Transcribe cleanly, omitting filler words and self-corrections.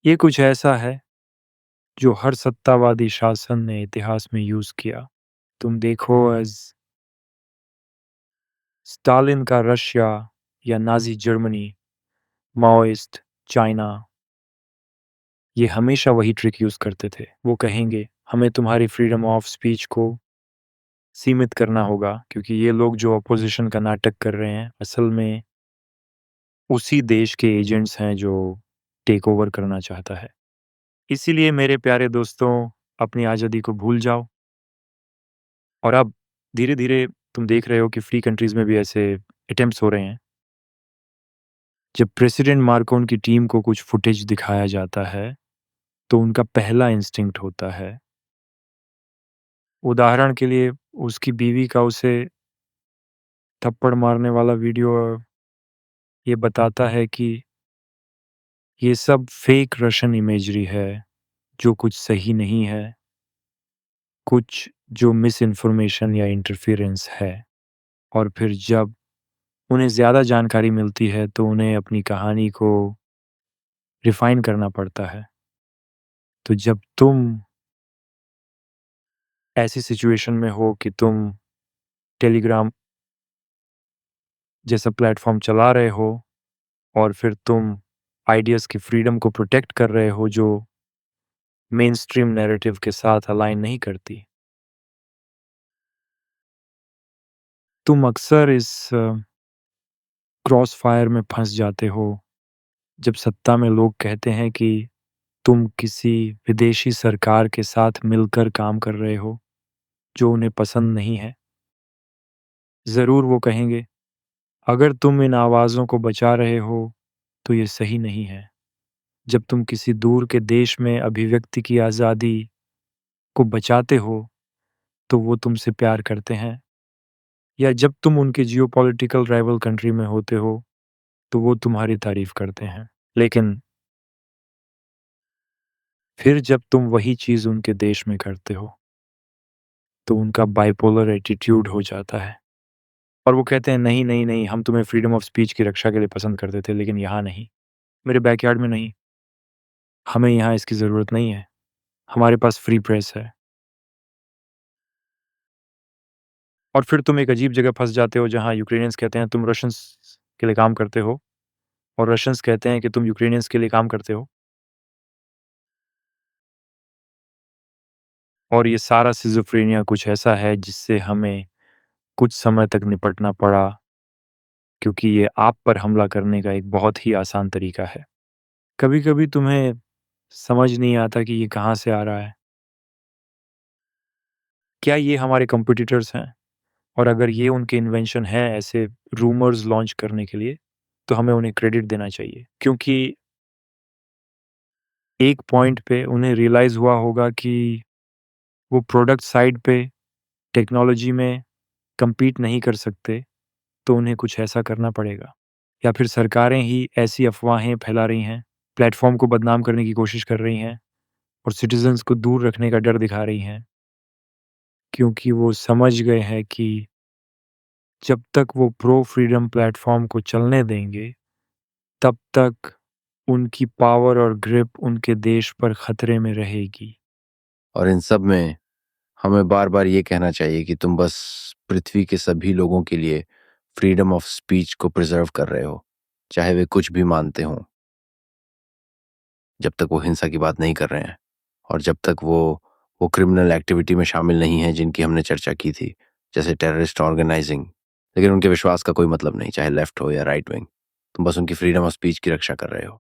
ये कुछ ऐसा है जो हर सत्तावादी शासन ने इतिहास में यूज किया। तुम देखो स्टालिन का रशिया या नाजी जर्मनी, माओइस्ट चाइना, ये हमेशा वही ट्रिक यूज करते थे। वो कहेंगे हमें तुम्हारी फ्रीडम ऑफ स्पीच को सीमित करना होगा, क्योंकि ये लोग जो अपोजिशन का नाटक कर रहे हैं असल में उसी देश के एजेंट्स हैं जो टेक ओवर करना चाहता है। इसीलिए मेरे प्यारे दोस्तों, अपनी आज़ादी को भूल जाओ। और अब धीरे धीरे तुम देख रहे हो कि फ्री कंट्रीज में भी ऐसे अटेम्प्ट्स हो रहे हैं। जब प्रेसिडेंट मार्कोन की टीम को कुछ फुटेज दिखाया जाता है तो उनका पहला इंस्टिंक्ट होता है, उदाहरण के लिए उसकी बीवी का उसे थप्पड़ मारने वाला वीडियो, ये बताता है कि ये सब फेक रशियन इमेजरी है, जो कुछ सही नहीं है, कुछ जो मिस इन्फॉर्मेशन या इंटरफेरेंस है। और फिर जब उन्हें ज़्यादा जानकारी मिलती है तो उन्हें अपनी कहानी को रिफाइन करना पड़ता है। तो जब तुम ऐसी सिचुएशन में हो कि तुम टेलीग्राम जैसा प्लेटफॉर्म चला रहे हो और फिर तुम आइडियाज़ की फ्रीडम को प्रोटेक्ट कर रहे हो जो मेन स्ट्रीम नैरेटिव के साथ अलाइन नहीं करती, तुम अक्सर इस क्रॉस फायर में फंस जाते हो जब सत्ता में लोग कहते हैं कि तुम किसी विदेशी सरकार के साथ मिलकर काम कर रहे हो जो उन्हें पसंद नहीं है। ज़रूर वो कहेंगे अगर तुम इन आवाज़ों को बचा रहे हो तो ये सही नहीं है। जब तुम किसी दूर के देश में अभिव्यक्ति की आज़ादी को बचाते हो तो वो तुमसे प्यार करते हैं, या जब तुम उनके जियोपॉलिटिकल राइवल कंट्री में होते हो तो वो तुम्हारी तारीफ करते हैं। लेकिन फिर जब तुम वही चीज़ उनके देश में करते हो तो उनका बाइपोलर एटीट्यूड हो जाता है और वो कहते हैं नहीं नहीं नहीं, हम तुम्हें फ्रीडम ऑफ स्पीच की रक्षा के लिए पसंद करते थे, लेकिन यहाँ नहीं, मेरे बैकयार्ड में नहीं, हमें यहाँ इसकी ज़रूरत नहीं है, हमारे पास फ्री प्रेस है। और फिर तुम एक अजीब जगह फंस जाते हो जहाँ यूक्रेनियंस कहते हैं तुम रशियंस के लिए काम करते हो और रशियंस कहते हैं कि तुम यूक्रेनियंस के लिए काम करते हो। और ये सारा सिज़ोफ्रेनिया कुछ ऐसा है जिससे हमें कुछ समय तक निपटना पड़ा, क्योंकि ये आप पर हमला करने का एक बहुत ही आसान तरीका है। कभी-कभी तुम्हें समझ नहीं आता कि ये कहाँ से आ रहा है। क्या ये हमारे कॉम्पिटिटर्स हैं? और अगर ये उनके इन्वेंशन हैं ऐसे रूमर्स लॉन्च करने के लिए, तो हमें उन्हें क्रेडिट देना चाहिए। क्योंकि एक पॉइंट पे उन्हें रियलाइज़ हुआ होगा कि वो प्रोडक्ट साइड पे टेक्नोलॉजी में कम्पीट नहीं कर सकते, तो उन्हें कुछ ऐसा करना पड़ेगा। या फिर सरकारें ही ऐसी अफ़वाहें फैला रही हैं, प्लेटफ़ॉर्म को बदनाम करने की कोशिश कर रही हैं और सिटीज़न्स को दूर रखने का डर दिखा रही हैं, क्योंकि वो समझ गए हैं कि जब तक वो प्रो फ्रीडम प्लेटफ़ॉर्म को चलने देंगे, तब तक उनकी पावर और ग्रिप उनके देश पर खतरे में रहेगी। और इन सब में हमें बार बार ये कहना चाहिए कि तुम बस पृथ्वी के सभी लोगों के लिए फ्रीडम ऑफ स्पीच को प्रिजर्व कर रहे हो, चाहे वे कुछ भी मानते हों, जब तक वो हिंसा की बात नहीं कर रहे हैं और जब तक वो क्रिमिनल एक्टिविटी में शामिल नहीं है जिनकी हमने चर्चा की थी, जैसे टेररिस्ट ऑर्गेनाइजिंग। लेकिन उनके विश्वास का कोई मतलब नहीं, चाहे लेफ्ट हो या राइट विंग। तुम बस उनकी फ्रीडम ऑफ स्पीच की रक्षा कर रहे हो।